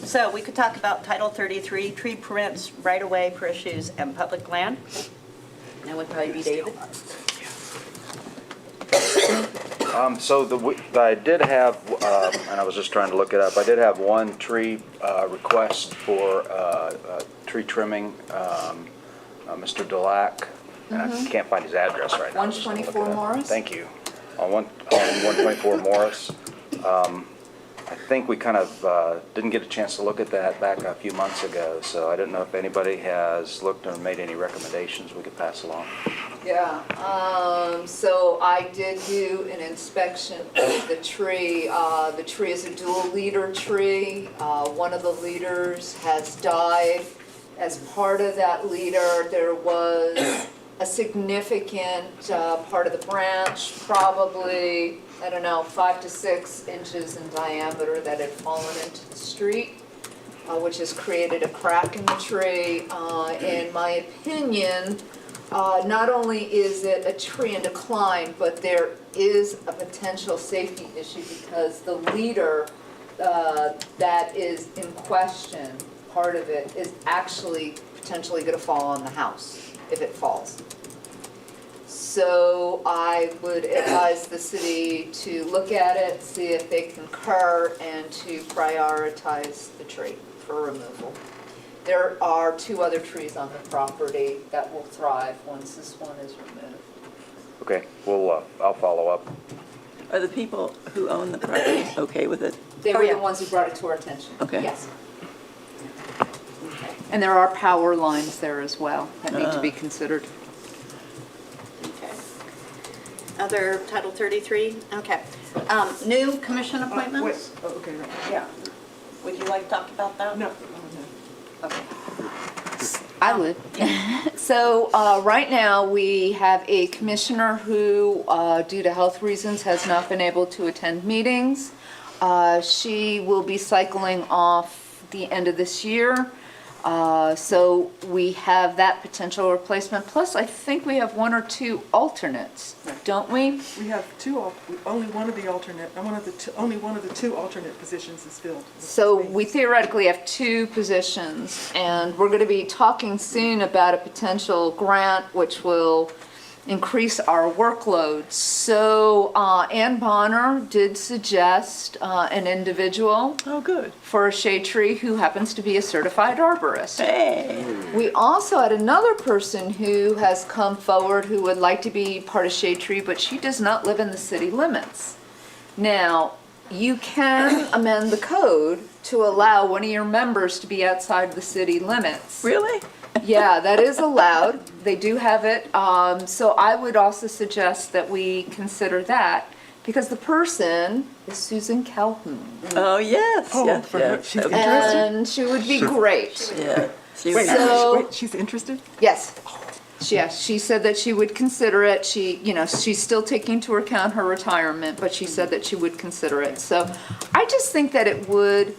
So we could talk about Title 33, tree permits, right-of-way for issues, and public land. That would probably be David. I did have, and I was just trying to look it up, I did have one tree request for tree trimming, Mr. Dulac, and I can't find his address right now. 124 Morris? Thank you. On 124 Morris. I think we kind of didn't get a chance to look at that back a few months ago, so I didn't know if anybody has looked or made any recommendations we could pass along. Yeah, so I did do an inspection of the tree. The tree is a dual leader tree. One of the leaders has died. As part of that leader, there was a significant part of the branch, probably, I don't know, 5 to 6 inches in diameter that had fallen into the street, which has created a crack in the tree. In my opinion, not only is it a tree in decline, but there is a potential safety issue because the leader that is in question, part of it, is actually potentially going to fall on the house if it falls. So I would advise the city to look at it, see if they concur, and to prioritize the tree for removal. There are 2 other trees on the property that will thrive once this one is removed. Okay, I'll follow up. Are the people who own the property okay with it? They were the ones who brought it to our attention. Okay. Yes. And there are power lines there as well that need to be considered. Okay. Other Title 33? Okay. New commission appointments? Wait, okay, right. Yeah. Would you like to talk about that? No, Okay. I would. So right now, we have a commissioner who, due to health reasons, has not been able to attend meetings. She will be cycling off the end of this year. So we have that potential replacement. Plus, I think we have 1 or 2 alternates, don't we? we have only one of the alternate, only one of the 2 alternate positions is filled. So we theoretically have 2 positions, and we're going to be talking soon about a potential grant which will increase our workload. So Ann Bonner did suggest an individual Oh, good. for a shade tree who happens to be a certified arborist. Hey. We also had another person who has come forward who would like to be part of Shade Tree, but she does not live in the city limits. Now, you can amend the code to allow one of your members to be outside the city limits. Really? Yeah, that is allowed. They do have it. So I would also suggest that we consider that because the person is Susan Calhoun. Oh, yes, Oh, yes, for her. yes. She's That would- interested? And she would be great. Yeah. She Wait, was- So- she's interested? Yes. Yes, she said that she would consider it. She's still taking into account her retirement, but she said that she would consider it. So I just think that it would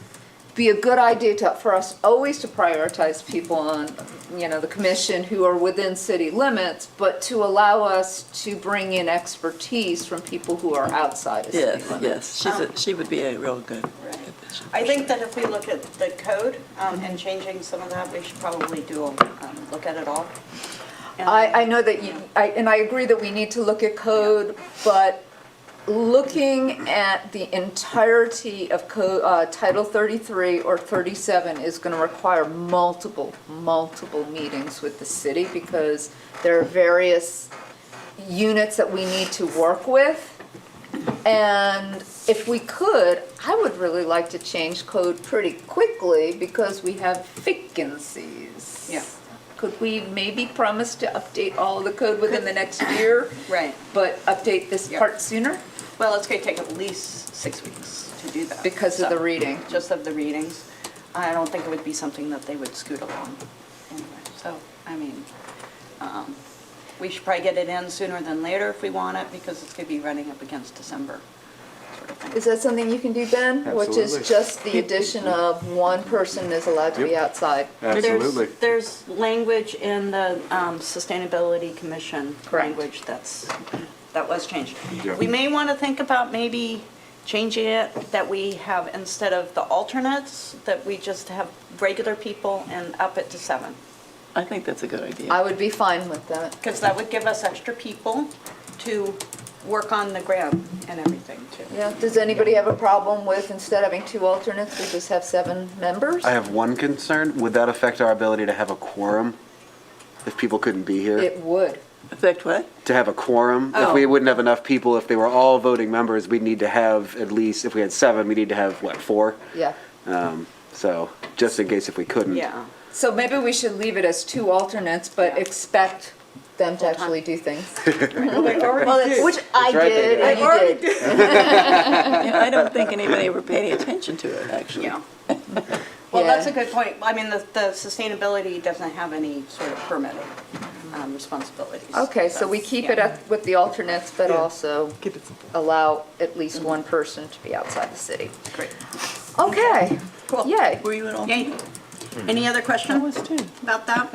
be a good idea for us always to prioritize people on, the commission who are within city limits, but to allow us to bring in expertise from people who are outside of city Yes, limits. yes. She would be a real good. I think that if we look at the code and changing some of that, we should probably look at it all. And- I know that and I agree that we need to look at code, but looking at the entirety of Title 33 or 37 is going to require multiple meetings with the city because there are various units that we need to work with. And if we could, I would really like to change code pretty quickly because we have vacancies. Yeah. Could we maybe promise to update all the code within the next year? Right. But update this Yeah. part sooner? Well, it's going to take at least 6 weeks to do that. Because of the reading. Just of the readings. I don't think it would be something that they would scoot along anyway. So, I mean, we should probably get it in sooner than later if we want it because it's going to be running up against December sort of thing. Is that something you can do, Ben? Which is Absolutely. just the addition of 1 person is allowed to be Yep. outside. Absolutely. There's language in the Sustainability Commission Correct. language that was changed. Yeah. We may want to think about maybe changing it, that we have, instead of the alternates, that we just have regular people and up it to 7. I think that's a good idea. I would be fine with that. Because that would give us extra people to work on the grant and everything too. Yeah, does anybody have a problem with, instead of having 2 alternates, we just have 7 members? I have one concern. Would that affect our ability to have a quorum if people couldn't be here? It would. Affect what? To have a quorum? If Oh. we wouldn't have enough people, if they were all voting members, we'd need to have at least, if we had 7, we need to have, what, 4? Yeah. So, just in case if we couldn't. Yeah. So maybe we should leave it as 2 alternates, but Yeah. expect them to actually do things. Well, they already did. Which I That's right, they did, did. and you did. You know, I don't think anybody ever paid attention to it, actually. Yeah. Well, that's a Yeah. good point. I mean, the sustainability doesn't have any sort of permitting responsibilities. Okay, so we keep yeah. it at, with the alternates, but Yeah. also Keep it simple. allow at least 1 person to be outside the city. Great. Okay. Cool. Yay. Were you an Yay. alternate? Any other I questions was too. about that?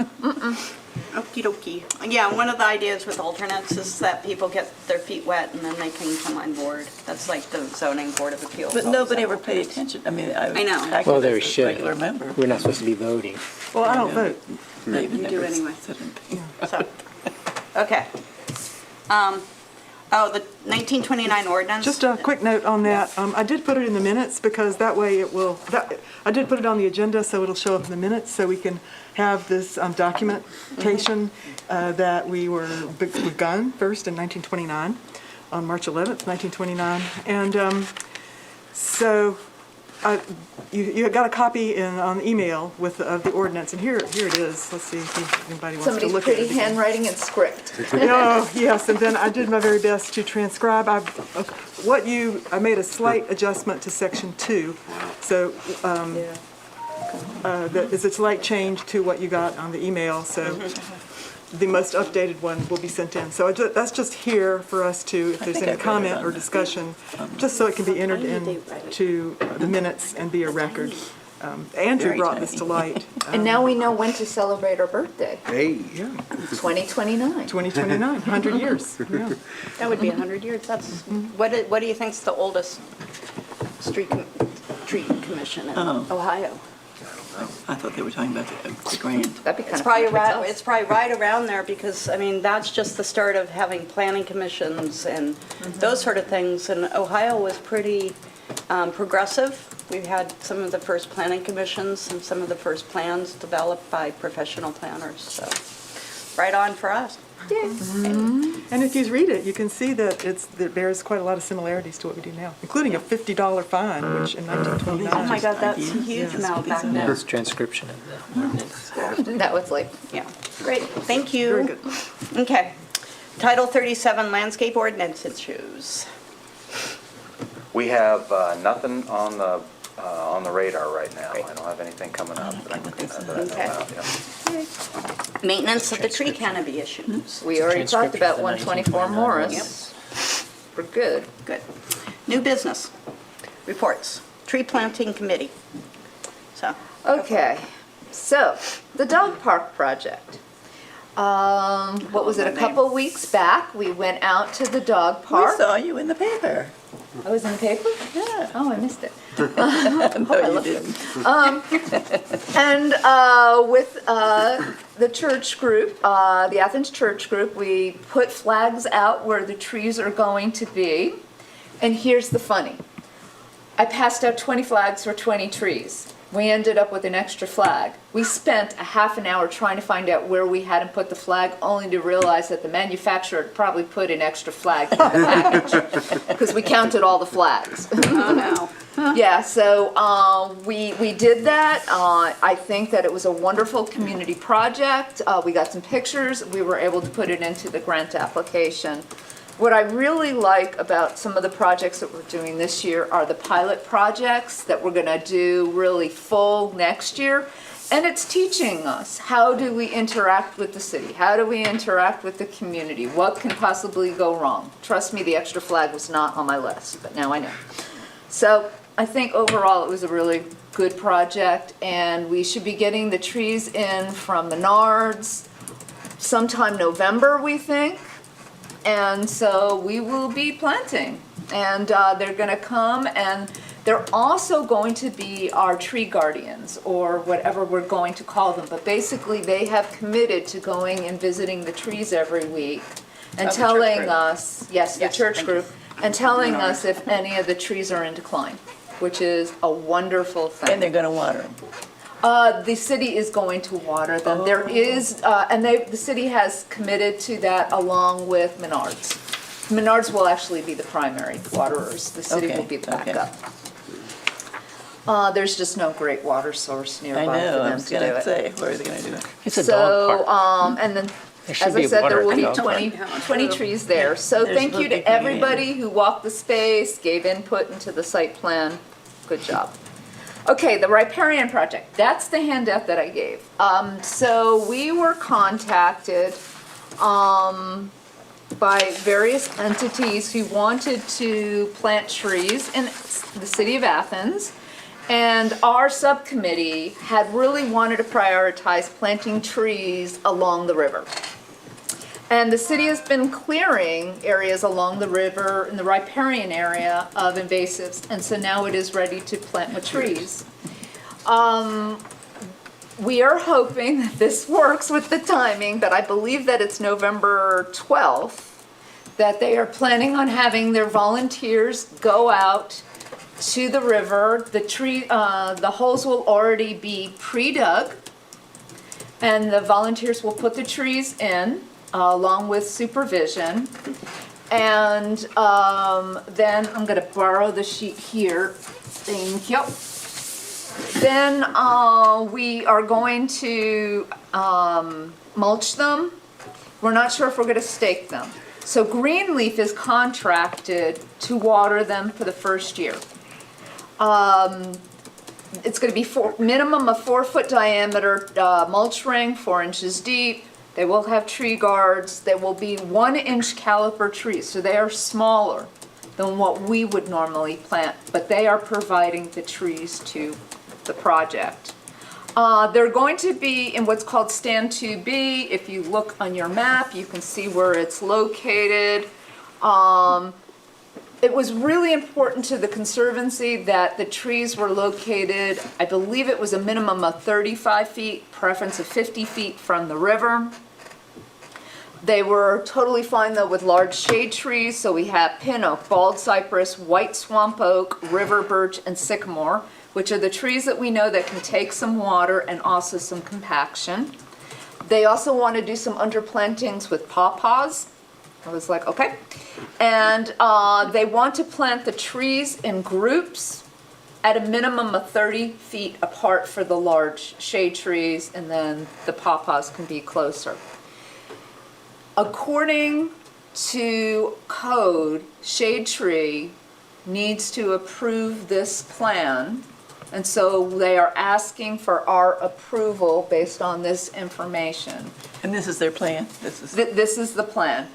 Okie dokie. Yeah, one of the ideas with alternates is that people get their feet wet and then they can come on board. That's like the zoning board of appeals. But always nobody have ever paid alternates. attention. I mean, I was I know. active Well, there as a should. regular member. We're not supposed to be voting. Well, I don't vote. They You do never anyway. said anything. So, okay. The 1929 ordinance. Just a quick note on that. I did put it in the minutes because that way it will, I did put it on the agenda so it'll show up in the minutes so we can have this documentation that we were begun first in 1929, on March 11th, 1929. And so you got a copy on email with the ordinance, and here it is. Let's see if anybody wants to Somebody's look at it. pretty again. handwriting and script. Oh, yes, and then I did my very best to transcribe. I made a slight adjustment to section 2. So it's a slight change to what you got on the email, so the most updated one will be sent in. So that's just here for us to, if there's think any I've read it comment on or that. discussion, just so it can be entered into the minutes and be a record. Andrew Very brought this to tiny. light. And now we know when to celebrate our birthday, Hey. 2029. 2029, 100 years. Yeah. That would be 100 years. That's, what do you think's the oldest street commission in Ohio? I thought they were talking about the grant. That'd be kind It's of fun probably to tell. right, it's probably right around there because, I mean, that's just the start of having planning commissions and those sort of things. And Ohio was pretty progressive. We've had some of the first planning commissions and some of the first plans developed by professional planners, so right on for us. And if you read it, you can see that it bears quite a lot of similarities to what we do now, including a $50 fine, which in 1929. Oh my God, that's a Ideas. huge Yes, amount back these are then. This transcription of the ordinance. That was like, Yeah, great, thank you. Very good. Okay. Title 37 Landscape Ordinance Issues. We have nothing on the radar right now. I don't have anything coming up that I know Okay. about, yeah. Maintenance of the tree canopy issues. we already talked about Transcription of the 124 1929 Morris. We're good. Good. New business. Reports. Tree planting committee. So, Okay, so, the dog park project. What was it, a couple weeks back, we went out to the dog We park. saw you in the paper. I was in the paper? Yeah. Oh, I missed it. No, you didn't. And with the church group, the Athens church group, we put flags out where the trees are going to be. And here's the funny. I passed out 20 flags for 20 trees. We ended up with an extra flag. We spent a half an hour trying to find out where we hadn't put the flag, only to realize that the manufacturer had probably put an extra flag in the package, because we counted all the flags. oh no. Yeah, so we did that. I think that it was a wonderful community project. We got some pictures. We were able to put it into the grant application. What I really like about some of the projects that we're doing this year are the pilot projects that we're going to do really full next year. And it's teaching us, how do we interact with the city? How do we interact with the community? What can possibly go wrong? Trust me, the extra flag was not on my list, but now I know. So I think overall it was a really good project, and we should be getting the trees in from Menards sometime November, we think. And so we will be planting. And they're going to come, and they're also going to be our tree guardians, or whatever we're going to call them. But basically, they have committed to going and visiting the trees every week and Of the church telling group. us, yes, the Yes, church thank you. group, and telling us if any of the trees are in decline, which is a wonderful thing. And they're gonna water them. The city is going to water them. There is, and the city has committed to that along with Menards. Menards will actually be the primary waterers. The city will Okay, be the okay. backup. There's just no great water source I nearby for know, I them was to do gonna it. say, where are they gonna do it? It's a dog So, park. and then, There should as be I a said, there water will be dog park. 20 trees there. So There's thank you to supposed to be plenty. everybody who walked the space, gave input into the site plan. Good job. Okay, the Riparian Project, that's the handout that I gave. So we were contacted by various entities who wanted to plant trees in the city of Athens. And our subcommittee had really wanted to prioritize planting trees along the river. And the city has been clearing areas along the river in the riparian area of invasives, and so now it is ready to plant with trees. We are hoping that this works with the timing, but I believe that it's November 12th, that they are planning on having their volunteers go out to the river. The holes will already be pre-dug, and the volunteers will put the trees in along with supervision. And then I'm going to borrow the sheet here. Thank you. Then we are going to mulch them. We're not sure if we're going to stake them. So Greenleaf is contracted to water them for the first year. It's going to be minimum of 4-foot diameter mulch ring, 4 inches deep. They will have tree guards. They will be 1-inch caliper trees, so they are smaller than what we would normally plant, but they are providing the trees to the project. They're going to be in what's called Stand 2B. If you look on your map, you can see where it's located. It was really important to the Conservancy that the trees were located, I believe it was a minimum of 35 feet, preference of 50 feet from the river. They were totally fine though with large shade trees, so we have pin oak, bald cypress, white swamp oak, river birch, and sycamore, which are the trees that we know that can take some water and also some compaction. They also want to do some underplantings with pawpaws. I was like, okay. And they want to plant the trees in groups at a minimum of 30 feet apart for the large shade trees, and then the pawpaws can be closer. According to code, Shade Tree needs to approve this plan, and so they are asking for our approval based on this information. And this is their plan? This is, This is the plan.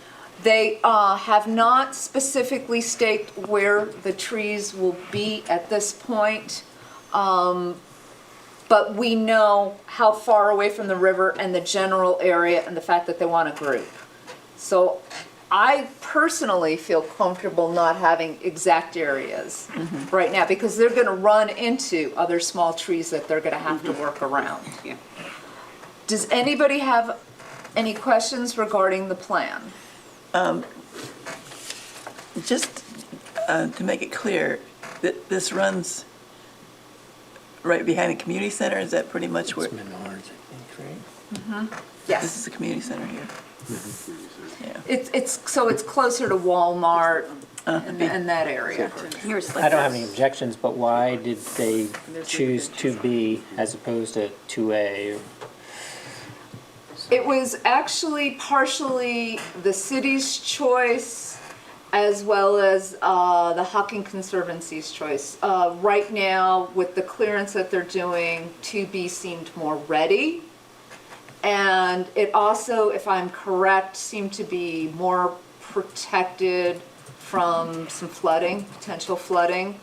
They have not specifically staked where the trees will be at this point, but we know how far away from the river and the general area and the fact that they want a group. So I personally feel comfortable not having exact areas right now, because they're going to run into other small trees that they're going to have to work around. Yeah. Does anybody have any questions regarding the plan? just to make it clear, this runs right behind the community center, is that pretty much where? It's Menards, I think, right? This Yes. is the community center here. Yeah. It's closer to Walmart and that area. Here's I don't have any objections, but why did they choose 2B as opposed to 2A? It was actually partially the city's choice as well as the Hocking Conservancy's choice. Right now, with the clearance that they're doing, 2B seemed more ready. And it also, if I'm correct, seemed to be more protected from some flooding, potential flooding.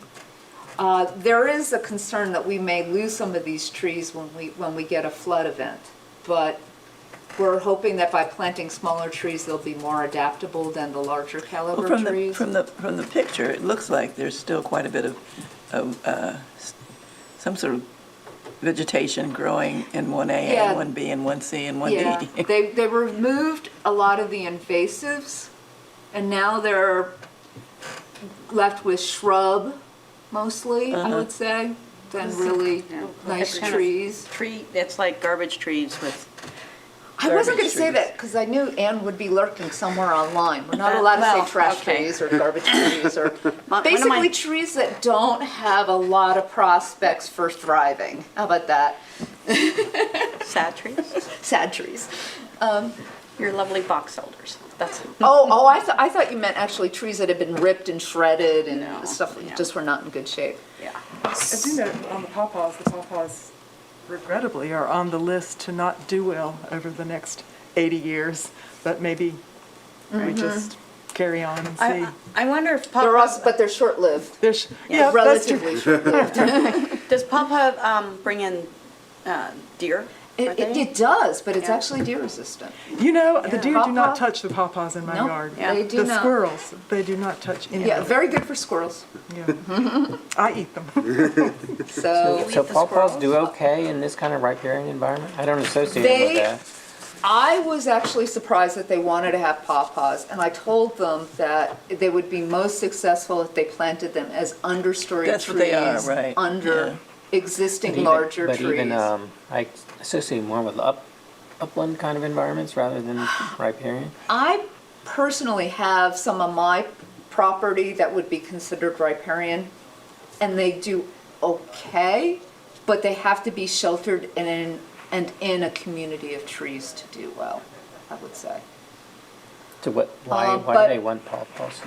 There is a concern that we may lose some of these trees when we get a flood event, but we're hoping that by planting smaller trees, they'll be more adaptable than the larger Well, caliber from the, trees. from the picture, it looks like there's still quite a bit of some sort of vegetation growing in 1A Yeah. and 1B and 1C and Yeah, 1D. they removed a lot of the invasives, and now they're left with shrub mostly, I would say, than really Yeah. nice It's kind of trees. It's like garbage trees with, I wasn't garbage gonna say trees. that, because I knew Ann would be lurking somewhere online. We're not Uh, allowed to well, say trash okay. trees or garbage trees, or One of basically my- trees that don't have a lot of prospects for thriving. How about that? sad trees, Sad trees. your lovely box elders. That's, Oh, I thought you meant actually trees that had been ripped and shredded and No, stuff that yeah. just were not in good shape. yeah. I do know on the pawpaws regrettably are on the list to not do well over the next 80 years, but maybe we just carry on and see. I wonder if They're also, pawpaw, but they're short-lived, There's, yeah, that's true. relatively short-lived. does pawpaw bring in deer? Are they? It does, but it's Yeah. actually deer resistant. You know, the deer do not Pawpaw? touch the pawpaws in my No, yard. Yeah. they do The not. squirrels, they do not touch any Yeah, of them. very good for squirrels. Yeah. I eat them. So eat So the pawpaws squirrels? do okay in this kind of riparian environment? I don't associate They- them with I was actually surprised that they wanted to have pawpaws, and I told them that they would be most successful if they planted them as understory trees. That's what they are, right, Under existing that. larger But trees. even, I associate more with upland kind of environments rather than riparian. I personally have some of my property that would be considered riparian, and they do okay, but they have to be sheltered in a community of trees to do well, I would say. So why but- do they want pawpaws?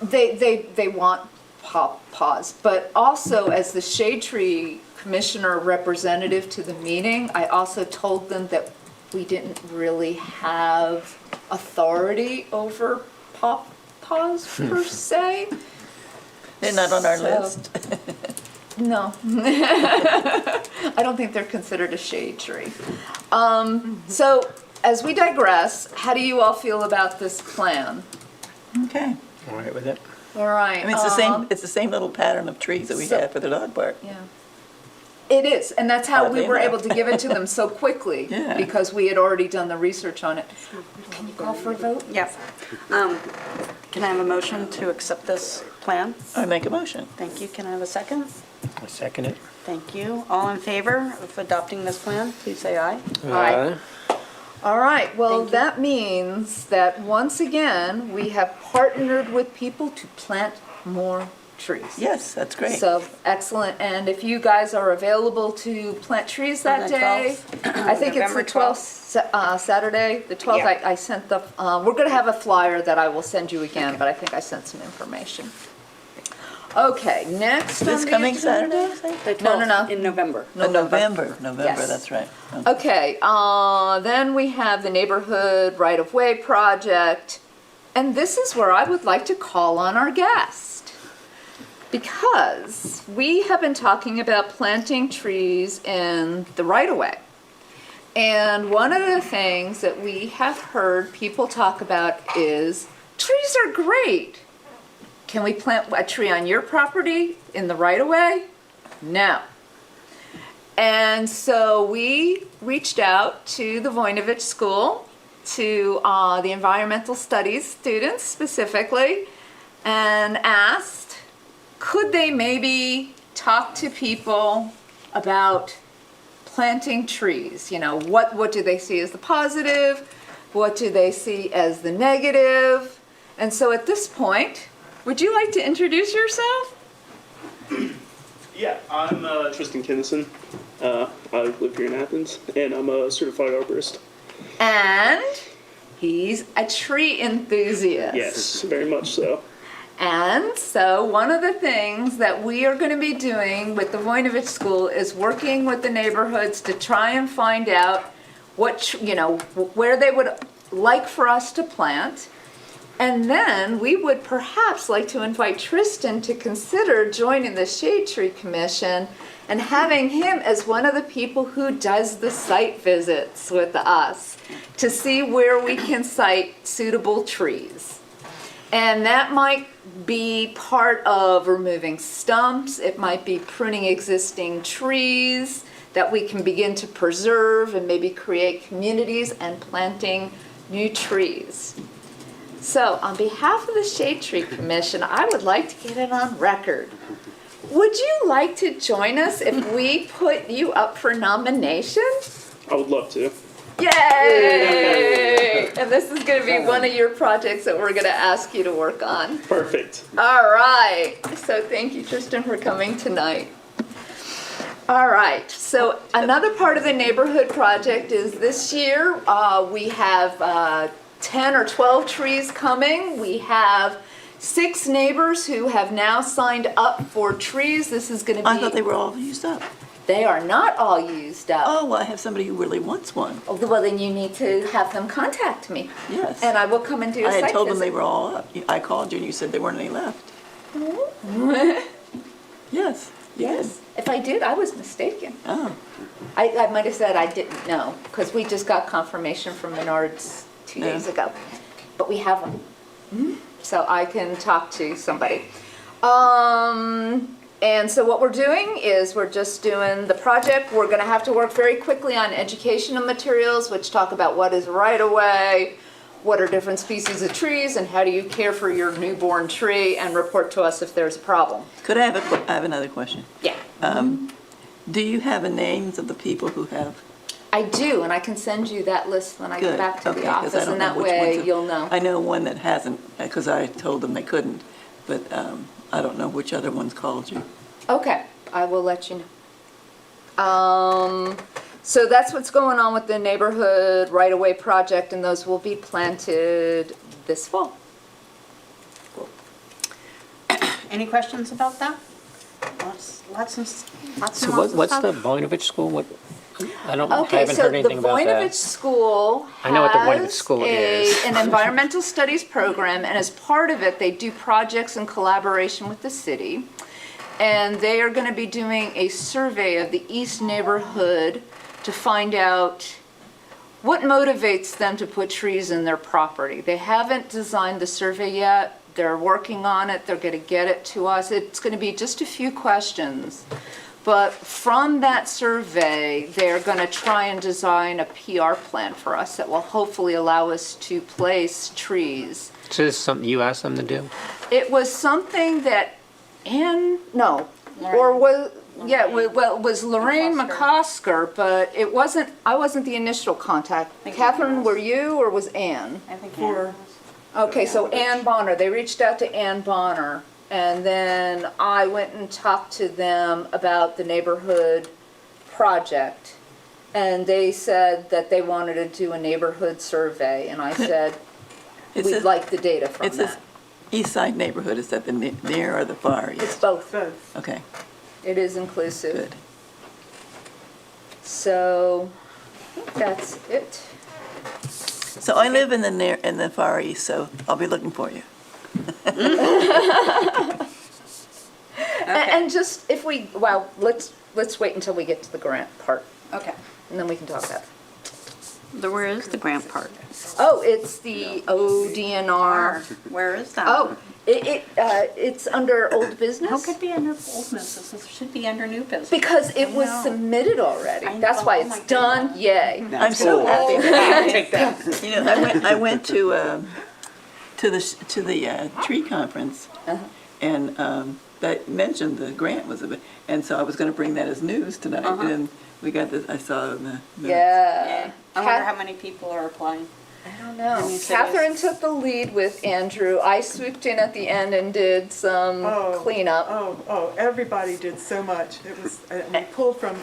They want pawpaws, but also as the shade tree commissioner representative to the meeting, I also told them that we didn't really have authority over pawpaws per se. They're not on our So- list. No. I don't think they're considered a shade tree. So as we digress, how do you all feel about this plan? Okay. All right with it? All right. I mean, it's the same little pattern of trees that we So- had for the dog park. Yeah. It is, and that's how we Oddly were enough. able to give it to them so quickly, Yeah. because we had already done the research on it. Can you call for a vote? Yep. Can I have a motion to accept this plan? I make a motion. Thank you. Can I have a second? I second it. Thank you. All in favor of adopting this plan, please say aye. Aye. All right, well, Thank you. that means that once again, we have partnered with people to plant more trees. Yes, that's great. So, excellent, and if you guys are available to plant trees that On the day, 12th? I think it's November the 12th, Saturday, the 12th, Yeah. I sent the, we're gonna have a flyer that I will send you again, but I think I sent some information. Okay, next on This the coming agenda- Saturday, you say? The No, no, 12th no. In November. November, Yes. that's right. Okay, then we have the neighborhood right-of-way project, and this is where I would like to call on our guest. Because we have been talking about planting trees in the right-of-way. And one of the things that we have heard people talk about is, trees are great. Can we plant a tree on your property in the right-of-way? No. And so we reached out to the Voinovich School, to the environmental studies students specifically, and asked, could they maybe talk to people about planting trees? You know, what do they see as the positive? What do they see as the negative? And so at this point, would you like to introduce yourself? Yeah, I'm Tristan Kinnison. I live here in Athens, and I'm a certified arborist. And he's a tree enthusiast. Yes, very much so. And so one of the things that we are going to be doing with the Voinovich School is working with the neighborhoods to try and find out where they would like for us to plant. And then we would perhaps like to invite Tristan to consider joining the Shade Tree Commission and having him as one of the people who does the site visits with us to see where we can site suitable trees. And that might be part of removing stumps, it might be pruning existing trees that we can begin to preserve and maybe create communities and planting new trees. So on behalf of the Shade Tree Commission, I would like to get it on record. Would you like to join us if we put you up for nomination? I would love to. Yay! And this is going to be one of your projects that we're going to ask you to work on. Perfect. All right. So thank you, Tristan, for coming tonight. All right. So another part of the neighborhood project is this year we have 10 or 12 trees coming. We have 6 neighbors who have now signed up for trees. This is going to be... I thought they were all used up. They are not all used up. Oh, well, I have somebody who really wants one. Oh, well, then you need to have them contact me. Yes. And I will come and do a I site had told them visit. they were all up. I called you and you said there weren't any left. Yes. you did. Yes. If I did, I was mistaken. Oh, I might have said I didn't know, because we just got confirmation from Menards 2 Yeah. days ago. But we have them. So I can talk to somebody. And so what we're doing is we're just doing the project. We're gonna have to work very quickly on educational materials, which talk about what is right-of-way, what are different species of trees, and how do you care for your newborn tree, and report to us if there's a problem. could I have another question? Yeah, Do you have the names of the people who have? I do, and I can send you that list when I get Good. back to Okay, the 'cause I office, don't and know that which way ones have- you'll know. I know one that hasn't, because I told them they couldn't, but I don't know which other ones called you. Okay, I will let you know. So that's what's going on with the neighborhood right-of-way project, and those will be planted this fall. Any questions about that? Lots and So lots of what's the stuff. Voinovich School? What, I Okay, haven't so heard the anything about Voinovich that. School I know what the Voinovich has School is. an environmental studies program, and as part of it, they do projects in collaboration with the city. And they are going to be doing a survey of the East neighborhood to find out what motivates them to put trees in their property. They haven't designed the survey yet. They're working on it. They're going to get it to us. It's going to be just a few questions. But from that survey, they're going to try and design a PR plan for us that will hopefully allow us to place trees. So this is something you asked them to do? It was something that it was Lorraine McCosker, but it wasn't, I wasn't the initial contact. think Catherine, Ann were you, or was Ann? I think For- Okay, so Ann Bonner, they reached out to Ann Bonner, and then I went and talked to them about the neighborhood project. And they said that they wanted to do a neighborhood survey, and I said, It we'd says- like the data from It says that. East Side neighborhood, is that the near or the far It's east? both. Both. Okay, It is inclusive. good. So, I think that's it. So I live in the far east, so I'll be looking for you. And just if we, well, let's wait until we get to the grant part, Okay. and then we can talk about it. Where is the grant part? Oh, it's the ODNR. Where is that? Oh, it's under old business. How could it be under old business? It should be under new business. Because it was I know. submitted already. I That's know. why Oh it's my done. goodness. Yay. I'm so happy. Take that. You know, I went to the tree conference, and that mentioned the grant was a bit, and so I was going to bring that as news tonight, and we got this. I saw it in the minutes. Yeah. I wonder how many people are applying. I don't know. Let me see Catherine took the lead with Andrew. I swooped in at the end and did some cleanup. Everybody did so much. It was, and we pulled from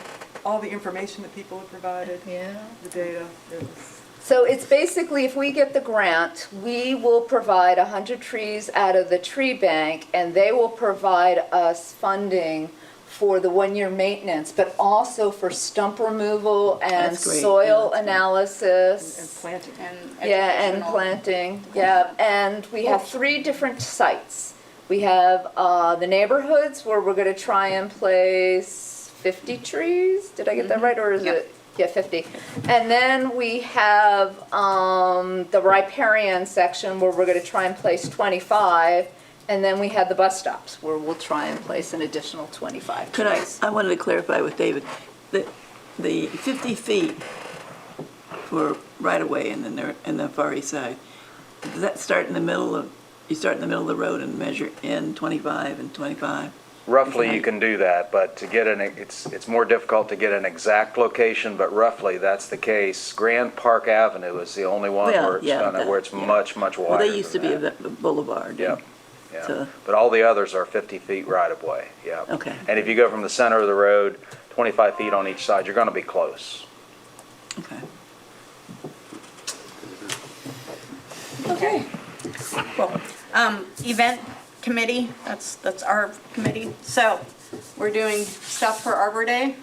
all the information that people had provided, Yeah. the data. It was, So it's basically, if we get the grant, we will provide 100 trees out of the tree bank, and they will provide us funding for the one-year maintenance, but also for stump removal and That's great. soil Yeah, that's great. analysis. and planting. And Yeah, and educational. planting, yeah, and we have 3 different sites. We have the neighborhoods where we're gonna try and place 50 trees. Did I get that right, or is Yep. it? Yeah, 50. And then we have the riparian section where we're going to try and place 25. And then we have the bus stops where we'll try and place an additional 25 Could trees. I wanted to clarify with David, that the 50 feet for right-of-way in the Far East Side, does that start in the middle of, you start in the middle of the road and measure in 25 and 25? Roughly, you can do that, but to get it's more difficult to get an exact location, but roughly that's the case. Grand Park Avenue is the only one Well, where it's yeah, where it's yeah. much wider. Well, they used to than be that. a boulevard. Yeah, and yeah. so- But all the others are 50 feet right of way, yeah. Okay. And if you go from the center of the road, 25 feet on each side, you're gonna be close. Okay. Okay. Cool. Event committee, that's our committee. So, we're doing stuff for Arbor Day,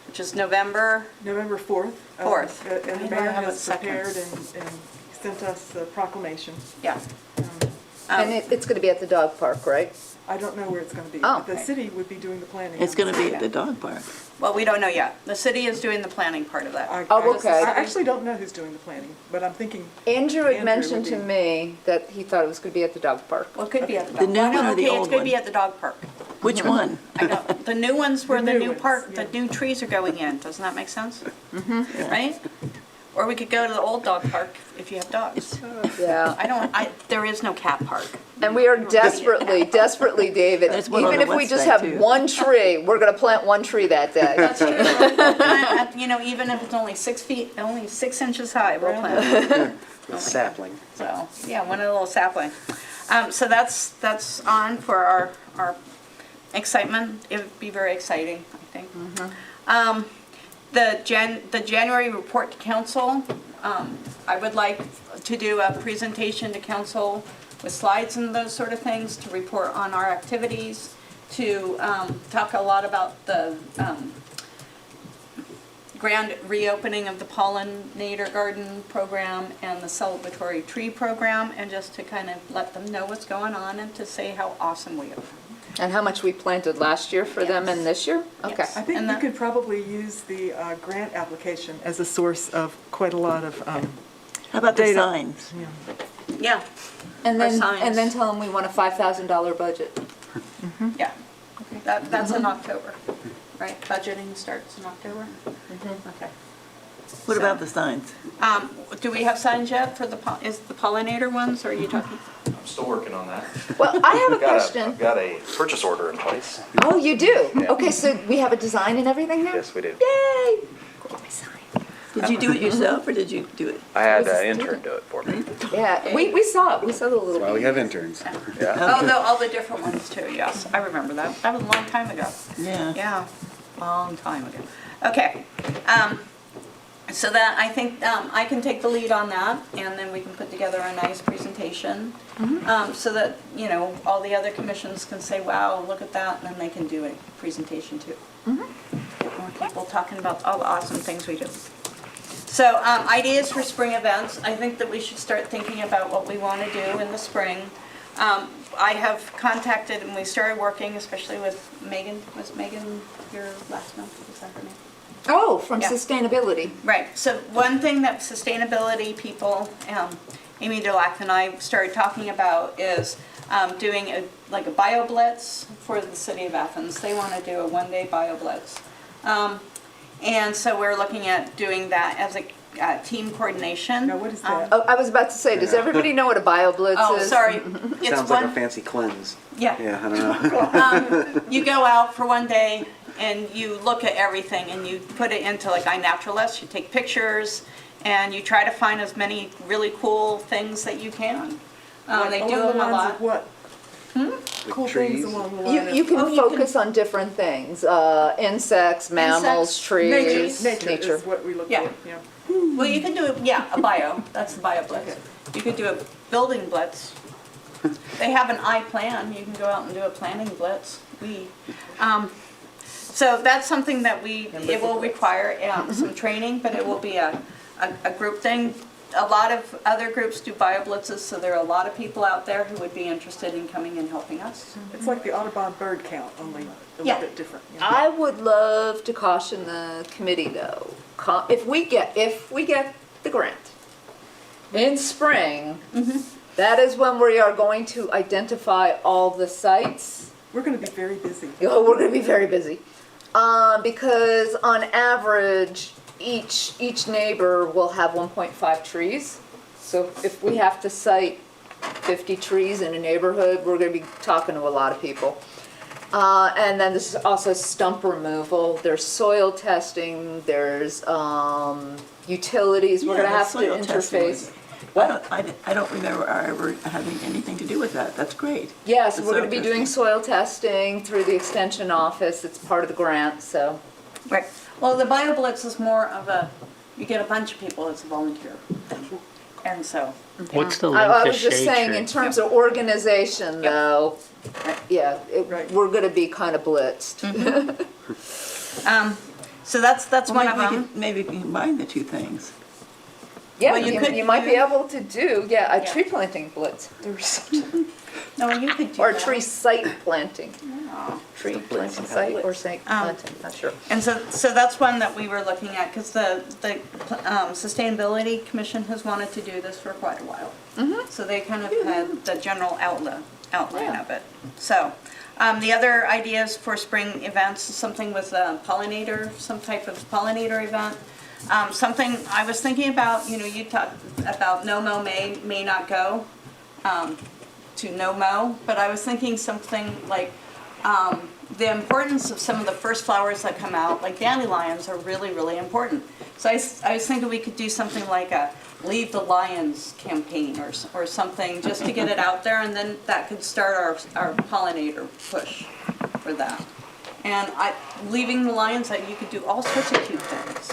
which is November. November 4th. 4th. And I the know mayor I have it has second. prepared and sent us the proclamation. Yeah. And it's going to be at the dog park, right? I don't know where it's going to be. Oh, but the okay. city would be doing the planning. It's going to be at the Yeah. dog park. Well, we don't know yet. The city is doing the planning part of that. Oh, okay. I actually don't know who's doing the planning, but I'm thinking Andrew Andrew had mentioned would to be- me that he thought it was going to be at the dog park. Well, it could be at the The dog. new Well, one or the okay, old it's gonna one? be at the dog park. Which one? I know. The new ones where The the new new ones, park, the yeah. new trees are going in. Doesn't that make sense? Right? Or we could go to the old dog park if you have dogs. Yeah. There is no cat park. And we are desperately, David, There's one on even the if we just website, have too. one tree, we're going to plant one tree that day. That's true. You know, even if it's only 6 feet, only 6 inches high, we'll plant it. A sapling. So, yeah, one of the little sapling. So that's on for our excitement. It would be very exciting, I think. The January report to council, I would like to do a presentation to council with slides and those sort of things to report on our activities, to talk a lot about the grand reopening of the pollinator garden program and the celebratory tree program, and just to kind of let them know what's going on and to say how awesome we are. And how much we planted last year for them and this year? Okay. Yes. I think And you that- could probably use the grant application as a source of quite a lot of How about the data. signs? Yeah, And Our then, signs. and then tell them we want a $5,000 budget. yeah. That's in October, right? Budgeting starts in October? Okay. What So- about the signs? Do we have signs yet for is the pollinator ones, or are you talking? I'm still working on that. Well, I have a question. I've got a purchase order in place. Oh, you do? Yeah. Okay, so we have a design and everything now? Yes, we do. Yay! Get my sign. Did you do it yourself, or did you do it? I had was a an intern student. do it for me. Yeah, we saw it. We saw the little. Well, we have interns. Yeah. Oh, all the different ones too, yes, I remember that. That was a long time ago. Yeah. Yeah, long time ago. Okay, so that, I think, I can take the lead on that, and then we can put together a nice presentation, so that, you know, all the other commissions can say, wow, look at that, and then they can do a presentation too. Get more people talking about all the awesome things we do. So, ideas for spring events, I think that we should start thinking about what we want to do in the spring. I have contacted, and we started working, especially with Megan, was Megan your last month, was that her name? Oh, from Yeah. sustainability. Right, so one thing that sustainability people, Amy Delac and I started talking about is doing a bio blitz for the city of Athens. They want to do a one-day bio blitz. And so we're looking at doing that as a team coordination. Now, what is that? Oh, I was about to say, does everybody know what a BioBlitz is? Oh, sorry. It's Sounds like a one, fancy cleanse. yeah. Yeah, I don't know. You go out for one day and you look at everything and you put it into like iNaturalist, you take pictures, and you try to find as many really cool things that you can. They do Along the them a lines lot. of what? Cool trees? things along the line You of. can Oh, you focus on different things, insects, mammals, Insects, trees, Nature is what we look Yeah. for, yeah. Well, you can do a bio. That's the bio blitz. You could do a building blitz. They have an plan. You can go out and do a planning blitz. So that's something that it will require some training, but it will be a group thing. a lot of other groups do bio-blitzes, so there are a lot of people out there who would be interested in coming and helping us. It's like the Audubon bird count, only a Yeah. little bit different. I would love to caution the committee though, if we get the grant in spring, that is when we are going to identify all the sites. We're going to be very busy. Oh, we're gonna be very busy. Because on average, each neighbor will have 1.5 trees. So if we have to cite 50 trees in a neighborhood, we're gonna be talking to a lot of people. And then there's also stump removal, there's soil testing, there's utilities, we're Yeah, gonna the have to soil testing interface. was- I don't remember our ever having anything to do with that. That's great. Yes, The we're gonna soil be doing testing. soil testing through the extension office, it's part of the grant, so. Right. Well, the bio-blitz is more of you get a bunch of people, it's a volunteer thing. And so, What's the I link to was just Shade saying, Tree? in terms of organization though, yeah, Right. we're gonna be kind of blitzed. so that's one of Well, them. maybe we can combine the two things. Yeah, Well, you could you might be do- able to do, a Yeah. tree planting blitz, No, you could do or a that. tree site planting. Oh. Tree planting site or site planting, not sure. And so that's one that we were looking at, because the Sustainability Commission has wanted to do this for quite a while. So they kind of had the general outline Yeah. of it. So, the other ideas for spring events is something with a pollinator, some type of pollinator event. Something I was thinking about, you talked about no mow may not go to no mow, but I was thinking something like the importance of some of the first flowers that come out, like dandelions, are really, really important. So I was thinking we could do something like a Leave the Lions campaign or something, just to get it out there, and then that could start our pollinator push for that. And leaving the lions, you could do all sorts of cute things.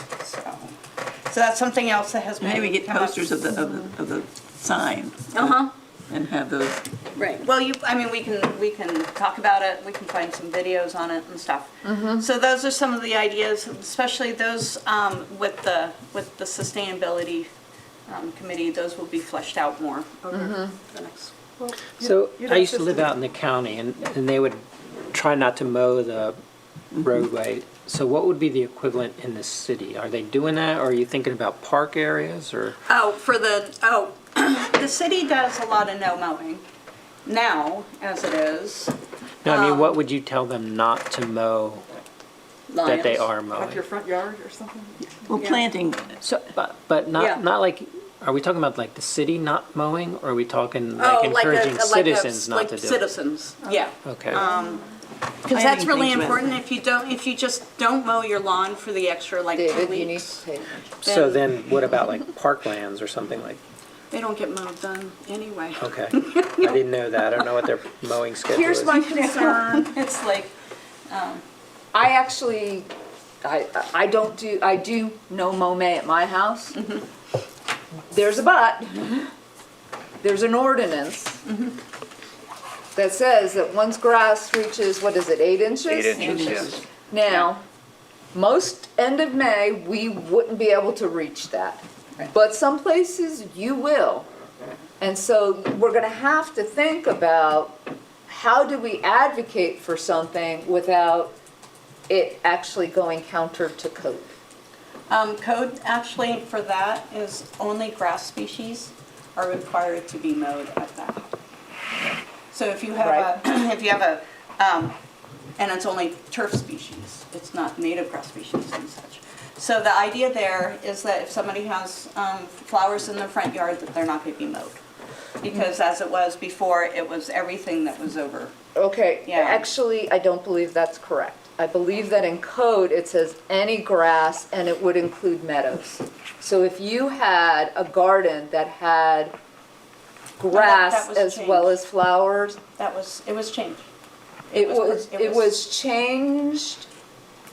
So that's something else that has Maybe we get come up. posters of the sign. Uh-huh. And have those. Right. Well, we can talk about it. We can find some videos on it and stuff. So those are some of the ideas, especially those with the sustainability committee. Those will be fleshed out more over the next. So You'd I used to have live out in the county, and they would try not to mow the roadway. So what would be the equivalent in the city? Are they doing that, or are you thinking about park areas, or? The city does a lot of no mowing now, as it is. No, I mean, what would you tell them not to mow that they Lions. are Like your mowing? front yard or something? Well, planting, So, but not Yeah. not like. Are we talking about like the city not mowing, or are we talking Oh, like encouraging citizens not to do it? Citizens, yeah. Okay. Because that's Planting really things rather important. If you just don't mow your lawn for the extra 2 David, you need weeks, to take. So then, what about like parklands or something like? they don't get mowed done anyway. Okay, I didn't know that. I don't know what their mowing schedule is. Here's my concern. It's like, I actually, I do no mow May at my house. There's a but. There's an ordinance that says that once grass reaches, 8 inches? 8 inches, yes. Now, most end of May, we wouldn't be able to reach that. But some places you will. And so we're gonna have to think about how do we advocate for something without it actually going counter to code. code actually for that is only grass species are required to be mowed at that. So if you have and it's only turf species, it's not native grass species and such. So the idea there is that if somebody has flowers in their front yard, that they're not going to be mowed. Because as it was before, it was everything that was over. Okay, Yeah. actually, I don't believe that's correct. I believe that in code, it says any grass, and it would include meadows. So if you had a garden that had grass was as well changed. as flowers, It was changed. it was changed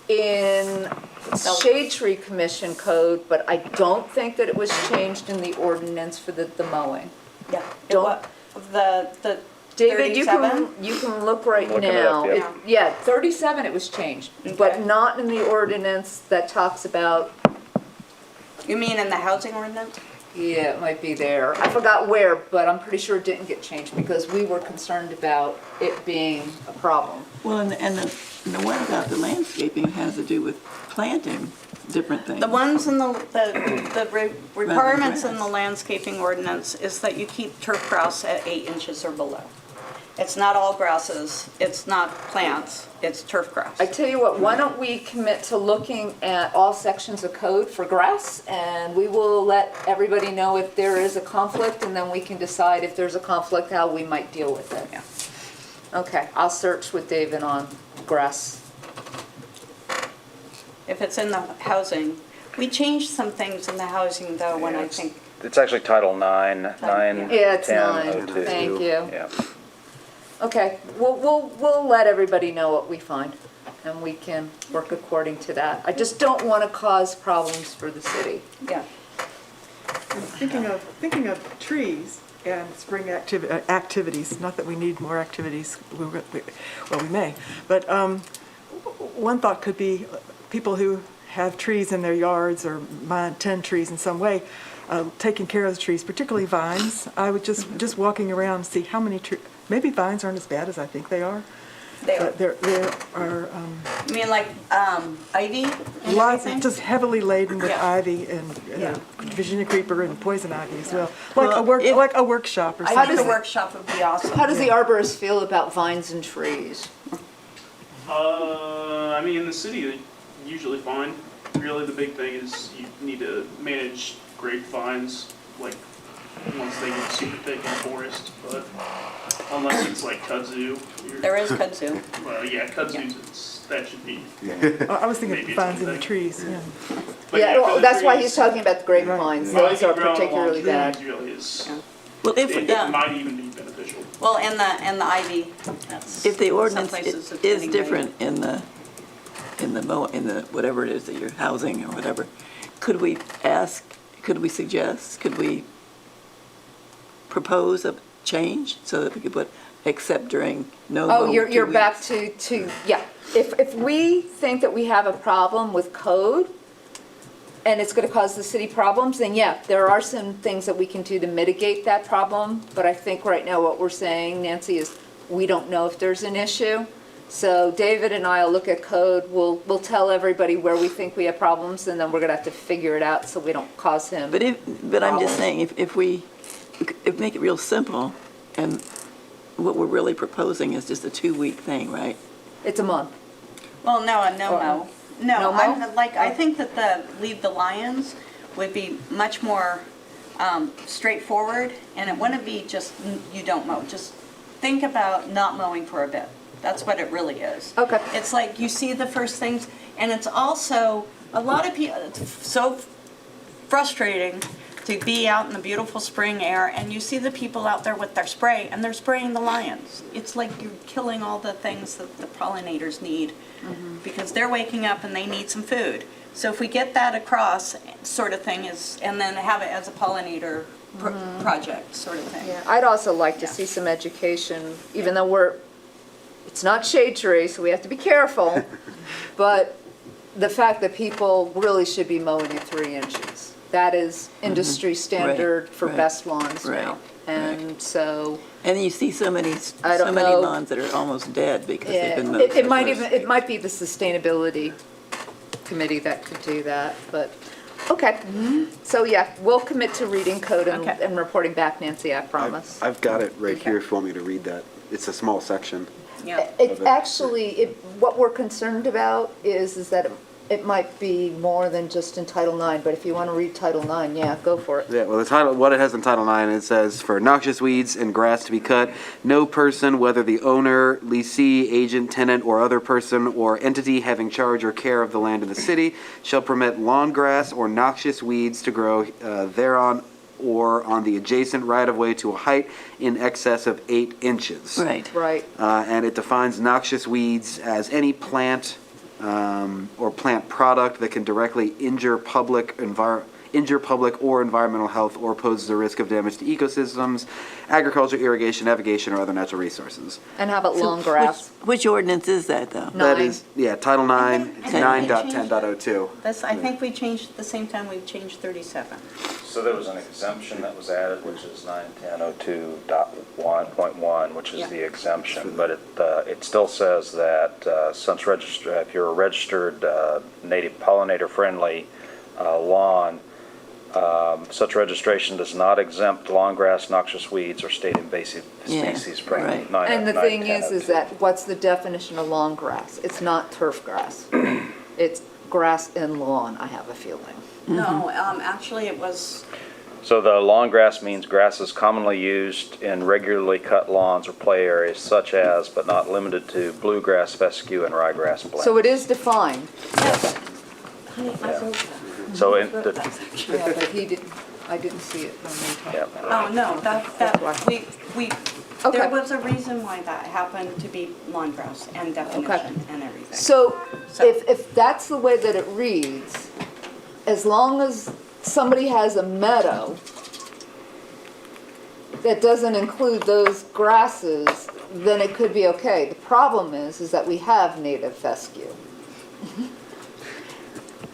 in Shade Tree Commission code, but I don't think that it was changed in the ordinance for the mowing. Yeah. Don't- The David, you 37? can look right Looking it now. up, yeah. 37 it was changed, but Okay. not in the ordinance that talks about, You mean in the housing ordinance? Yeah, it might be there. I forgot where, but I'm pretty sure it didn't get changed because we were concerned about it being a problem. Well, and the one about the landscaping has to do with planting different things. The ones in the requirements in the grass. landscaping ordinance is that you keep turf grass at 8 inches or below. It's not all grasses, it's not plants, it's turf grass. I tell you what, why don't we commit to looking at all sections of code for grass, and we will let everybody know if there is a conflict, and then we can decide if there's a conflict, how we might deal with it. Yeah. Okay, I'll search with David on grass. If it's in the housing, we changed some things in the housing though when I think, It's actually Title 9, 9, Yeah, it's 10, 9. 02. Thank you. Yeah. Okay, we'll let everybody know what we find, and we can work according to that. I just don't want to cause problems for the city. yeah. Thinking of trees and spring activities, not that we need more activities, well, we may, but one thought could be people who have trees in their yards or tend trees in some way, taking care of the trees, particularly vines. I would just walking around and see how many trees, maybe vines aren't as bad as I think they are. They are. But there are You mean like ivy and lots, everything? just heavily laden with Yeah. ivy and Yeah. Virginia creeper and poison ivy as well. Well, Like a workshop or I something. think a workshop would be awesome. How does the arborist feel about vines and trees? I mean, in the city, they're usually fine. Really, the big thing is you need to manage grapevines, like, once they get super thick in the forest, but unless it's like kudzu. There is kudzu. Well, yeah, kudzu's, that should be. I was thinking of Maybe vines it's in the something. trees, yeah. But Yeah, for well, the that's why trees, he's talking about the grapevines. Right. Those are growing along particularly trees bad. really is, Yeah. Well, it Yeah. might even be beneficial. Well, and the ivy, that's. if the some ordinance places it's is getting different in the whatever it is that you're housing or whatever, could we suggest, could we propose a change so that we could put except during no mow Oh, you're 2 back weeks? to, yeah. If we think that we have a problem with code, and it's gonna cause the city problems, then yeah, there are some things that we can do to mitigate that problem. But I think right now what we're saying, Nancy, is we don't know if there's an issue. So David and I will look at code, we'll tell everybody where we think we have problems, and then we're gonna have to figure it out so we don't cause him. But I'm just problems. saying, if make it real simple, and what we're really proposing is just a 2-week thing, right? It's a month. Well, no, a no-mo. No, No-mo? I think that leave the lions would be much more straightforward, and it wouldn't be just, you don't mow. Just think about not mowing for a bit. That's what it really is. Okay. It's like you see the first things, and it's also, a lot of people, it's so frustrating to be out in the beautiful spring air, and you see the people out there with their spray, and they're spraying the lions. It's like you're killing all the things that the pollinators need, because they're waking up and they need some food. So if we get that across, sort of thing, and then have it as a pollinator project, sort of thing. Yeah, I'd also like to see some education, even though it's not shade tree, so we have to be careful, but the fact that people really should be mowing at 3 inches. That is industry standard for right, best lawns right, now. And so, And you see so many I don't know. lawns that are almost dead because they've yeah, been mowed. it might for- even, it might be the sustainability committee that could do that, but, okay. So, yeah, we'll commit to reading code Okay. and reporting back, Nancy, I promise. I've got it right Okay. here if you want me to read that. It's a small section. Yeah. It actually, what we're concerned about is that it might be more than just in Title IX, but if you want to read Title IX, yeah, go for it. Yeah, well, the title, what it has in Title IX, it says, for noxious weeds and grass to be cut, no person, whether the owner, leasee, agent, tenant, or other person or entity having charge or care of the land in the city, shall permit lawn grass or noxious weeds to grow thereon or on the adjacent right-of-way to a height in excess of 8 inches. Right. Right. And it defines noxious weeds as any plant or plant product that can directly injure injure public or environmental health, or poses a risk of damage to ecosystems, agriculture, irrigation, navigation, or other natural resources. And how about long grass? Which ordinance is that, though? That 9. is, yeah, Title I 9, think- I think we changed 9.10.02. This, I think we changed, at the same time we changed 37. So there was an exemption that was added, which is 910.02.1, which is Yeah. the exemption, but it still says that since if you're a registered native pollinator-friendly lawn, such registration does not exempt lawn grass, noxious weeds, or state invasive Yeah, species from right. 9. And the thing is that what's the definition of long grass? It's not turf grass. It's grass and lawn, I have a feeling. No, actually it was, So the lawn grass means grasses commonly used in regularly cut lawns or play areas such as, but not limited to, bluegrass, fescue, and ryegrass blends. So it is defined. honey, I wrote that. So I in wrote the- that section. Yeah, but he didn't, I didn't see it when we talked. Yeah. Oh, no, we, Okay. there was a reason why that happened to be lawn grass and definition and everything. So So- if that's the way that it reads, as long as somebody has a meadow that doesn't include those grasses, then it could be okay. The problem is that we have native fescue.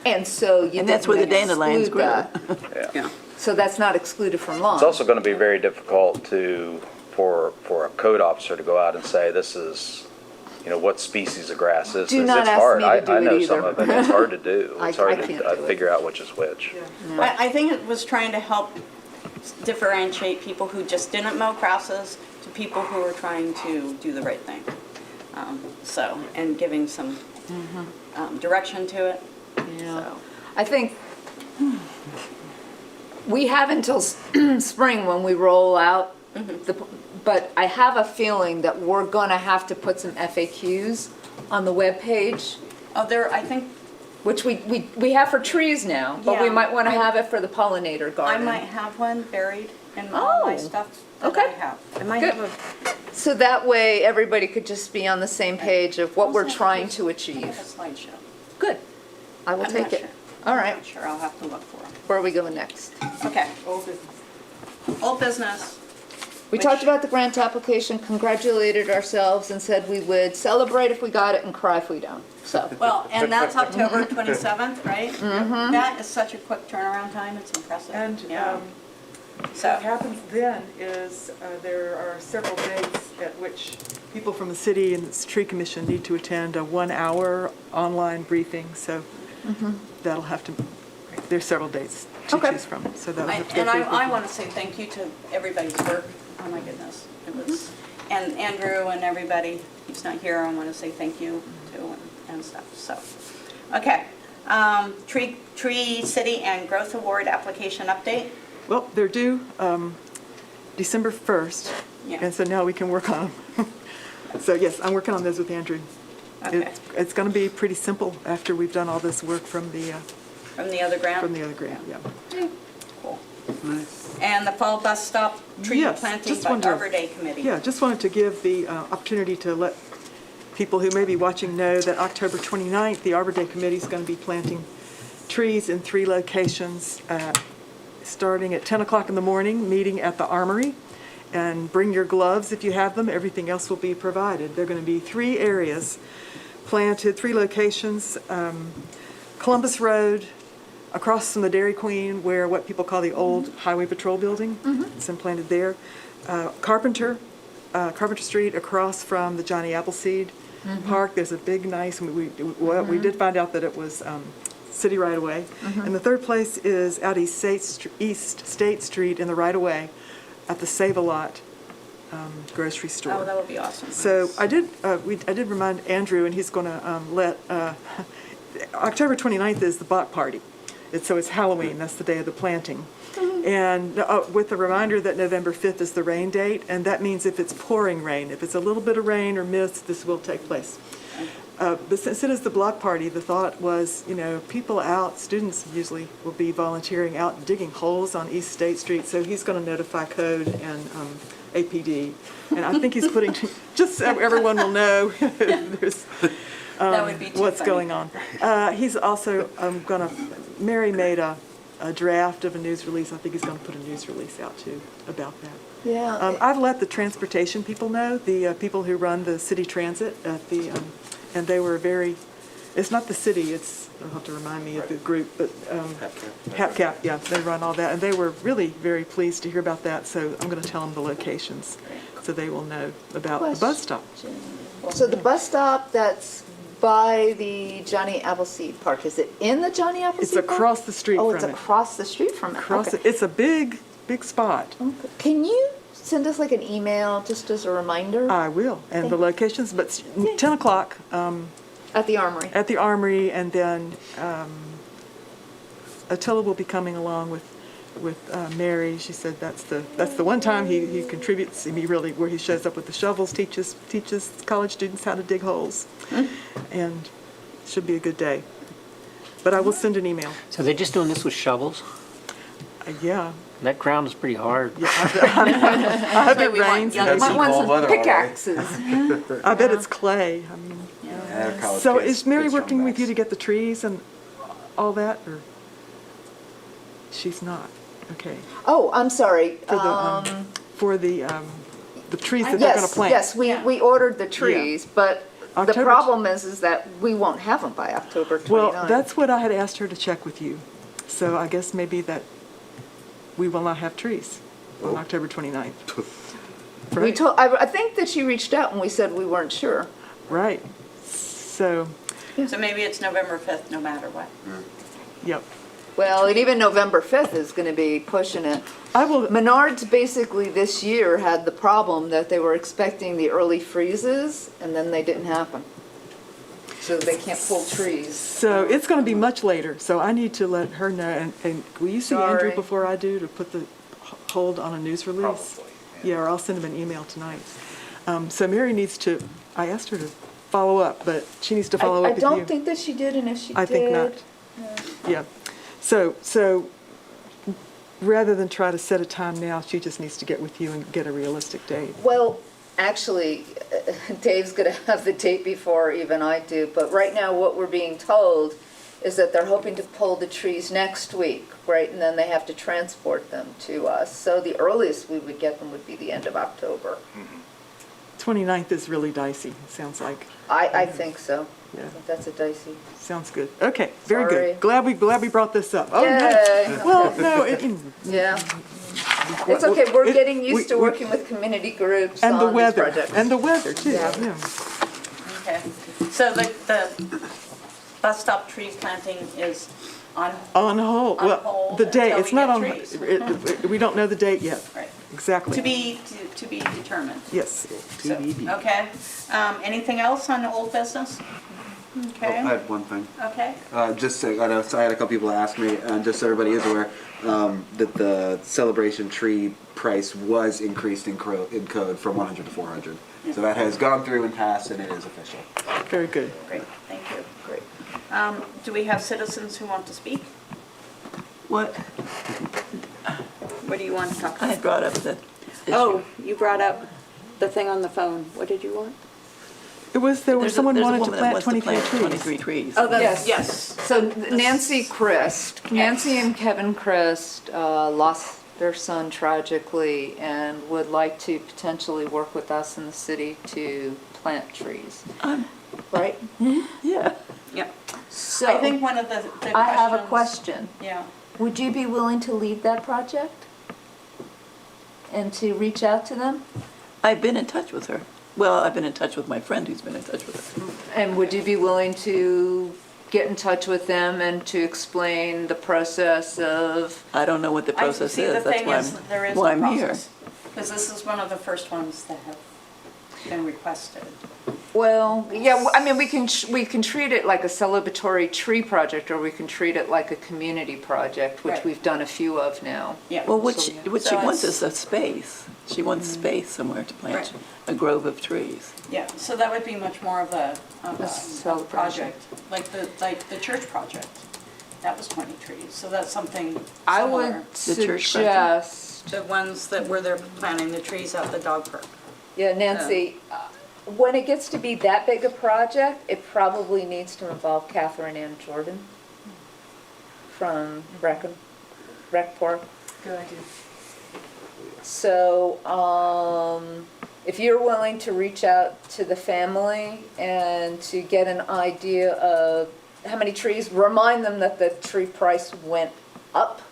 And so you And that's where the didn't dandelions exclude grow. that. Yeah. So that's not excluded from lawn. It's also going to be very difficult for a code officer to go out and say, this is, what species of grass is this. Do not It's ask hard. me to do I it know some either. of it. It's hard to do. I It's hard can't to do it. figure out which is which. I think it was trying to help differentiate people who just didn't mow grasses to people who were trying to do the right thing. So, and giving some direction to it. Yeah. So, I think we have until spring when we roll out, but I have a feeling that we're gonna have to put some FAQs on the webpage, oh, I think which we have for trees now, but we Yeah, might wanna have it for the pollinator I garden. might have one buried in all my Oh, stuff that okay. I have. I might Good. have So that way, everybody could just be on the same page of what we're trying to a achieve. slideshow. Good. I will I'm take not it. sure. All I'm right, not sure, I'll have to look for them. where are we going next? Okay, Old business. old business. We Which- talked about the grant application, congratulated ourselves, and said we would celebrate if we got it and cry if we don't. So, Well, and that's October 27th, right? That is such a quick turnaround time, it's impressive. And Yeah. what So, happens then is there are several dates at which people from the city and the tree commission need to attend a 1-hour online briefing, so that'll have to, there's several dates to Okay. choose from, so that'll have to go and through. I want to say thank you to everybody's work. Oh my goodness, it was, and Andrew and everybody, he's not here, I want to say thank you to and stuff, so. Okay, Tree City and Growth Award application update. Well, they're due December 1st, Yeah. and so now we can work on them. So yes, I'm working on those with Andrew. Okay. It's going to be pretty simple after we've done all this work from the From the other grant? other grant, yeah. Cool. And the fall bus stop tree Yes, planting just by wanted to- Arbor Day Committee. Yeah, just wanted to give the opportunity to let people who may be watching know that October 29th, the Arbor Day Committee is going to be planting trees in 3 locations, starting at 10 o'clock in the morning, meeting at the Armory. And bring your gloves if you have them, everything else will be provided. There are going to be 3 areas planted, 3 locations. Columbus Road, across from the Dairy Queen, where what people call the old Highway Patrol building. It's been planted there. Carpenter Street, across from the Johnny Appleseed Park. There's a big, nice, we did find out that it was city right-of-way. And the third place is out East State Street in the right-of-way at the Save-A-Lot grocery store. Oh, that would be awesome. So I did remind Andrew, and he's going to let, October 29th is the Bach Party. So it's Halloween, that's the day of the planting. And with the reminder that November 5th is the rain date, and that means if it's pouring rain, if it's a little bit of rain or mist, this will take place. But since it is the block party, the thought was, people out, students usually will be volunteering out digging holes on East State Street, so he's going to notify code and APD. And I think he's putting, just so everyone will know there's, That would be too what's funny. going on. He's also Mary made a a draft of a news release. I think he's going to put a news release out too about that. Yeah. I've let the transportation people know, the people who run the city transit at the, and they were very, it's not the city, it's, you'll have to remind me of the group, but HAPCAP, yeah, they run all that. And they were really very pleased to hear about that, so I'm going to tell them the locations so they will know about the bus stop. So the bus stop that's by the Johnny Appleseed Park, is it in the Johnny Appleseed It's Park? across the street Oh, from it's it. across the street from it. Across Okay. it. It's a big, big spot. Okay. Can you send us like an email just as a reminder? I will, and the Thank- locations, but 10 o'clock At the Armory. at the Armory, and then Attila will be coming along with Mary. She said that's the one time he contributes, he really, where he shows up with the shovels, teaches college students how to dig holes, and should be a good day. But I will send an email. So they're just doing this with shovels? Yeah. That ground is pretty hard. I hope it we want rains. young You might want cold some weather already. pickaxes. I bet it's clay. I mean, so is Mary working with you to get the trees and all that, or she's not? Okay. Oh, I'm sorry. For the trees that they're going to plant. Yes, we ordered the trees, but the October- problem is that we won't have them by October 29th. Well, that's what I had asked her to check with you. So I guess maybe that we will not have trees on October 29th. We Right? told, I think that she reached out and we said we weren't sure. Right. So, So maybe it's November 5th, no matter what. yep. Well, and even November 5th is going to be pushing it. I will, Menards basically this year had the problem that they were expecting the early freezes and then they didn't happen. So they can't pull trees. so it's going to be much later, so I need to let her know. And will you see Andrew Sorry. before I do to put the hold on a news release? Probably, Yeah, or I'll send him an email tonight. So Mary needs to, I asked her to follow up, but she needs to follow I up with you. don't think that she did, and if she did. I think not. Yeah. So rather than try to set a time now, she just needs to get with you and get a realistic date. Well, actually, Dave's going to have the date before even I do, but right now what we're being told is that they're hoping to pull the trees next week, right? And then they have to transport them to us. So the earliest we would get them would be the end of October. 29th is really dicey, it sounds like. I think so. I Yeah. think that's a dicey. Sounds good. Okay, very Sorry. good. Glad we brought this up. Oh, Yay. no. Well, no, Yeah. It's okay, we're It- getting we- used to we- working with community groups and the on these weather, projects. and the weather too. Yeah. Yeah. Okay. So the bus stop tree planting is on, On hold. On Well, hold the date, until it's we not get on, trees. we don't know the date yet. right, Exactly. to be determined. Yes. So, okay. Anything else on the old business? I Okay, had one thing. okay. Just so, I know, so I had a couple people ask me, and just so everybody is aware, that the celebration tree price was increased in code from 100 to 400. So that has gone through and passed, and it is official. Very good. Great, thank you. Great. Do we have citizens who want to speak? What, What do you want to talk I about? had brought up the issue. Oh, you brought up the thing on the phone. What did you want? There was someone There's a wanted to woman that plant wants 23 trees. 23 trees. Oh, Yes. yes. So Nancy Christ, Nancy and Kevin Christ lost their son tragically and would like to potentially work with us in the city to plant trees. Right? Yeah. Yeah. So I think one of the questions. I have a question. Yeah. Would you be willing to lead that project? And to reach out to them? I've been in touch with her. Well, I've been in touch with my friend who's been in touch with her. And would you be willing to get in touch with them and to explain the process of, I don't know what the process See, the is, that's thing why is, there is why a I'm here. process. Because this is one of the first ones that have been requested. well, yeah, I mean, we can treat it like a celebratory tree project, or we can treat it like a community project, which Right. we've done a few of now. Yeah. Well, what So, she, yeah. what she So wants it's- is a space. She wants space somewhere to plant Right. a grove of trees. Yeah, so that would be much more of a celebration. project, like the church project. That was 20 trees, so that's something I similar. would The church suggest, The ones that where they're planting the trees out the dog park. yeah, Nancy, when it gets to be that big a project, it probably needs to involve Catherine Ann Jordan from Brecon. rec park. Good idea. So, if you're willing to reach out to the family and to get an idea of how many trees, remind them that the tree price went up.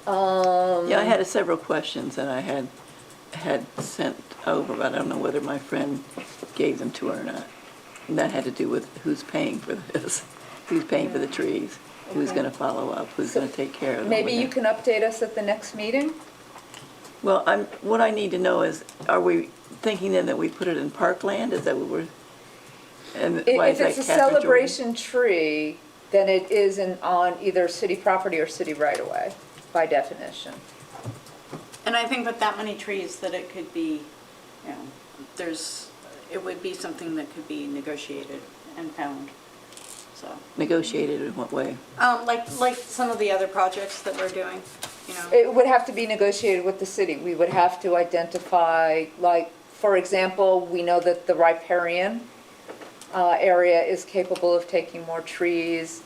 Yeah, I had several questions that I had sent over, but I don't know whether my friend gave them to her or not. And that had to do with who's paying for this, who's paying for the trees, who's Okay. gonna follow up, who's gonna take care of them. Maybe you can update us at the next meeting? Well, what I need to know is, are we thinking then that we put it in parkland? Is that what we're, and why is If that it's a Catherine Jordan? celebration tree, then it is on either city property or city right-of-way, by definition. And I think with that many trees that it could be, you know, it would be something that could be negotiated and found, so. Negotiated in what way? Like some of the other projects that we're doing, you know. It would have to be negotiated with the city. We would have to identify, like, for example, we know that the Riparian area is capable of taking more trees.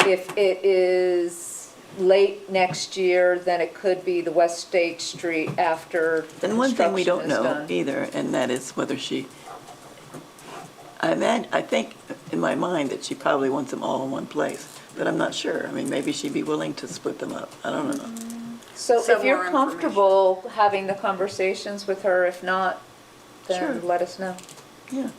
If it is late next year, then it could be the West State Street after the And one thing we don't construction is know done. either, and that is whether I think in my mind that she probably wants them all in one place, but I'm not sure. I mean, maybe she'd be willing to split them up. I don't know. So Some if you're more comfortable having the conversations with her, if not, then Sure. let us know. Yeah.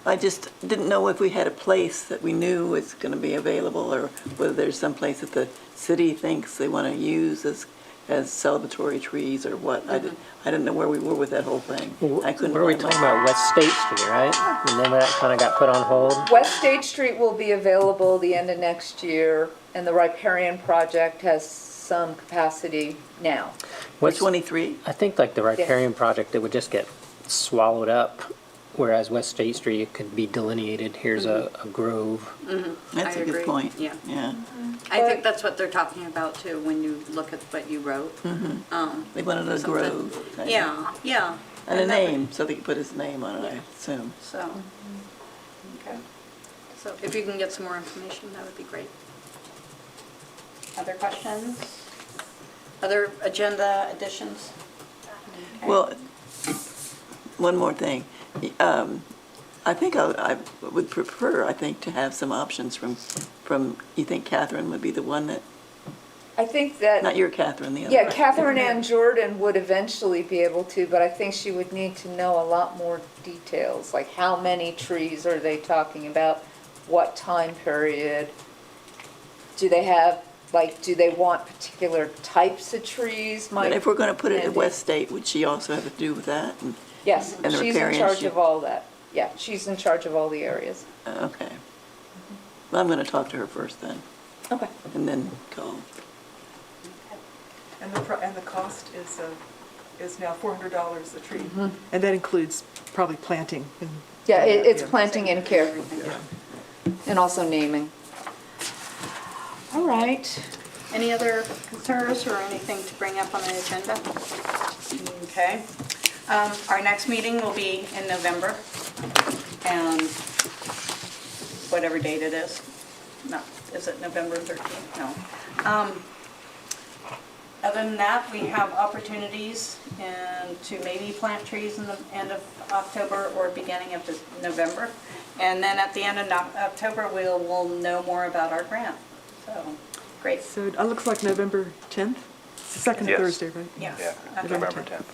I just didn't know if we had a place that we knew was going to be available, or whether there's some place that the city thinks they want to use as celebratory trees or what. I didn't know where we were with that whole thing. I couldn't. Where are we find my- talking about? West State Street, right? And then that kind of got put on hold? West State Street will be available the end of next year, and the Riparian Project has some capacity now. What's 23? I think like the Riparian Project, it would just get swallowed up, whereas West State Street, it could be delineated. Here's a grove. That's I a good agree. point. Yeah. Yeah. I think that's what they're talking about too, when you look at what you wrote. They wanted a Something. grove. kind of. Yeah. And a that would- name, so they could put his name on it, I assume. So, okay. So if you can get some more information, that would be great. Other questions? Other agenda additions? Okay. Well, one more thing. I think I would prefer, I think, to have some options from, you think Catherine would be the one that, I think that. not your Catherine, the other. Yeah, Catherine Ann Jordan would eventually be able to, but I think she would need to know a lot more details, like how many trees are they talking about, what time period? Do they have, like, do they want particular types of trees? But if we're going to put it at Mandy? West State, would she also have to do with that? Yes, and the she's in riparian charge she- of all that. Yeah, she's in charge of all the areas. Okay. Well, I'm going to talk to her first then, Okay. and then call. And the cost is now $400 a tree. And that includes probably planting and. Yeah, it's Yeah. planting and care, and also naming. All right. Any other concerns or anything to bring up on the agenda? Okay. Our next meeting will be in November, and whatever date it is. No, is it November 13th? No. Other than that, we have opportunities to maybe plant trees in the end of October or beginning of November. And then at the end of October, we'll know more about our grant. So, great. So it looks like November 10th? It's the second Yes. Thursday, right? Yeah. Yeah, Okay. November 10th.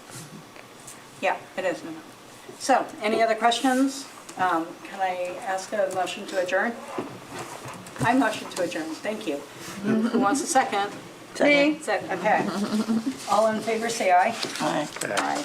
Yeah, it is November. So, any other questions? Can I ask a motion to adjourn? I motion to adjourn, thank you. Who wants a second? Second. Okay. All in favor, say aye. Aye. Aye.